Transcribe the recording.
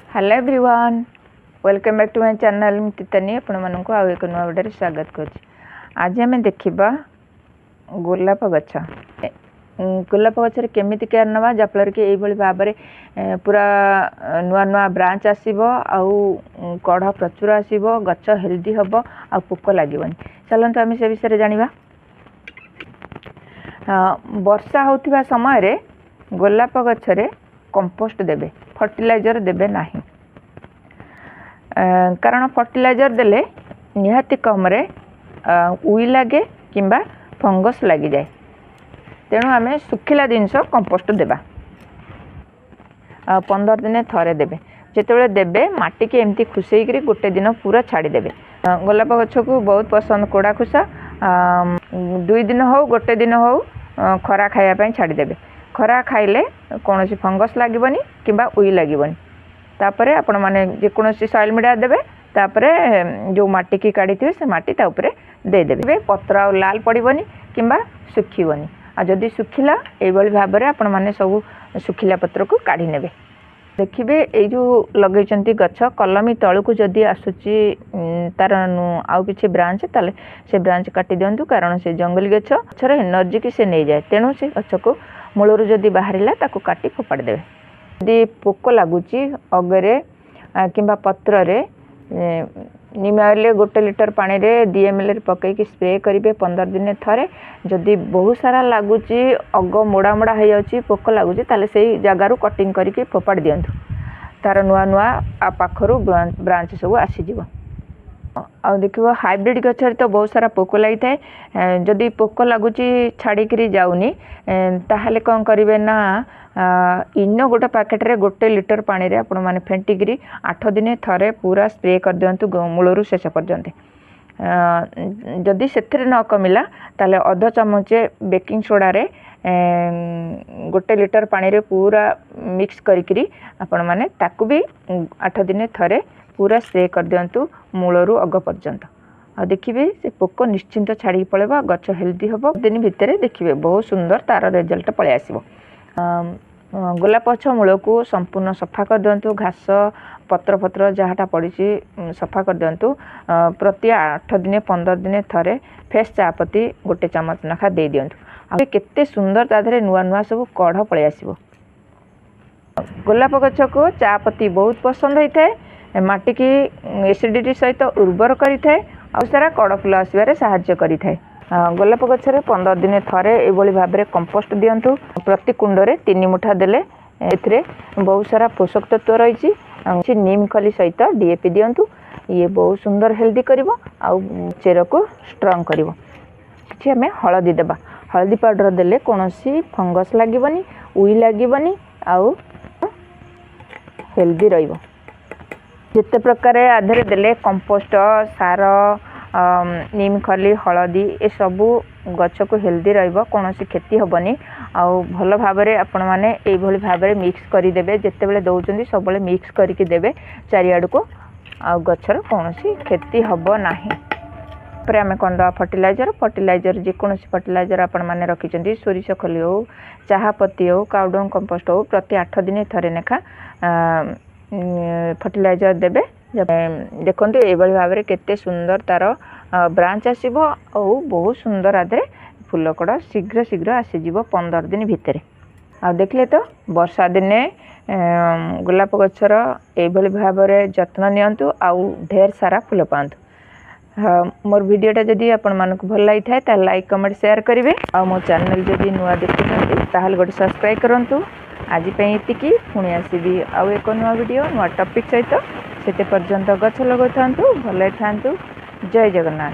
Hello everyone, welcome back to my channel तितानी आपण मानक आउ एक नुआ वीडियो स्वागत कर। आज आम देखा गोलाप गछ। गोलाप गचर केमी केयर नवा जहाँफल कि यही भाव में पूरा नुआ नुआ ब्रांच आसब आउ कढ़ प्रचुर आसब, गच हेल्दी हम आ पोक लगे। चलते आम से विषय जाना। वर्षा होता समय गोलाप गचरे कंपोस्ट देबे, फर्टिलाइजर देबे नहीं। कारण फर्टिलाइजर देले निहाती कम रे उई लगे किंबा फंगस लगी जाए। तेणु आम सुखिला जिनस कंपोस्ट देबा 15 दिन थरे देबे। जिते देबे माटी की एमती खुसईकरी गोटे दिन पूरा छाड़ी देबे। गोलाप गछ को बहुत पसंद कोड़ा खुसा। 2 दिन हो गोटे दिन हो खरा खायापाई छाड़ी देबे। खरा खाइले कौन फंगस लगनी किंबा उई लगनी। तापरे आपण माने जेकोसी सॉइल मीडिया देबे। तापरे जो माटी की काढ़ी थे से माटी ताऊपर दे देबे। पत्र आ लाल पड़बनी किंबा सुखीबनी। आ जदि सुखिला एभली भाव में आपण माने सब सुखिला पत्र को काढ़ी नेबे। देखिए ये जो लगे गछ कलमी तलू को जदि आसूची तार आउ कि ब्रांच ताले से ब्रांच काटी दिंतु। कारण से जंगली गछर एनर्जी की से नहीं जाए। तेणु से गछ को मूलर जदि बाहर ताको काटी फोपाड़ी देवे। यदि पोक लगुच अगरे किंबा पत्र रे निम ऑयल 1 लिटर पानी रे 2 ml पकईकि स्प्रे करेंगे 15 दिन थरे। जदि बहुत सारा लगुच अग मोड़ा मोड़ा हो जाऊँगी पोक लगुच ताले से जगार कटिंग करके फोपाड़ी दिंतु। तार नुआ नुआ पाखर ब्रांच सब आसीज। आ देखिए हाइब्रिड गचर तो बहुत सारा पोक लगी थाए। जदि पोक लगुच छाड़ी जाऊनी ताहले कौन करेंगे ना इनो गोटे पैकेट रे 1 लिटर पानी रे आपण माने फेंटिकी 8 दिन थरे पूरा स्प्रे कर दिंतु मूलरू शेष पर्यंत। जदि से न कमिला ताले अध चामचे बेकिंग सोडा रे 1 लिटर पानी रे पूरा मिक्स करी आपण माने ताकू भी 8 दिन थरे पूरा स्प्रे कर दिंतु मूलरू अग पर्यंत। आ देखिए से पोक निश्चिंत छाड़ी पड़ेगा। गच हेल्दी हम दिन भितर देखिए बहुत सुंदर तार रिजल्ट पलि आसब। गोलाप गछ मूल को संपूर्ण सफा कर दिंतु। घास पत्र पत्र जहाँटा पड़ी सफा कर दिंतु। प्रति 8 दिन 15 दिन थरे फ्रेश चापत्ती 1 चामच नखा दे दिंतु। आ केते सुंदर ताधरे नुआ नुआ सब कढ़ पलि आसब। गोलाप गछ को चापत्ती बहुत पसंद होता है। माटी की एसिडिटी सहित उर्वर करें आ सारा कड़ फुल आसबार साहाय्य करें। गोलाप गचरे 15 दिन थरे एभली भाव में कंपोस्ट दिंतु। प्रति कुंडरे 3 मुठा देले एथिरे बहुत सारा पोषक तत्व रही। नीम खली सहित डीएपी दिंतु। ये बहुत सुंदर हेल्दी करिवो आ चेर को स्ट्रांग करिवो। किछि हमें हळदी देबा। हळदी पाउडर देले कोनोसी फंगस लागबनी, उई लागबनी आउ हेल्दी रहिवो। जिते प्रकार आधरे देले कंपोस्ट सार नीम खली हलदी ए सबू गच को हेल्दी रहिबो। कोनोसी क्षति हेबनी। आउ भल भाव में आपण माने एभली भाव में मिक्स करि देबे। जेते बेले दउचंदी सब बेले मिक्स करके देबे चारियाड को। आउ गचर कोनोसी क्षति हबो नाही। पर आमे कोन दा फर्टिलाइजर जेकोसी फर्टिलाइजर आपण माने रखिचंदी सोरिष खली हो, चाहा पत्ती हो, काउडंग कंपोस्ट हो प्रति 8 दिन थरे नेखा फर्टिलाइजर देबे। देखो ये भाव में केते सुंदर तार ब्रांच आसब और बहुत सुंदर आधे फूल कड़ शीघ्र शीघ्र आसीज 15 दिन भितर। आ देखले तो वर्षा दिने गोलाप गचर एभली भाव में जत्न नियंतु आउ ढेर सारा फूल पातु। मोर वीडियोटा जदि आपण मानक भल लगी थाए ता लाइक कमेंट शेयर करेंगे। आ मो चैनल जदि नुआ देखुछंती ताहले गोटे सब्सक्राइब करंतु। आज ये पुणी आसबि आउ एक नुआ वीडियो नुआ टॉपिक सहित। से पर्यंत गछ लगो था भले था। जय जगन्नाथ।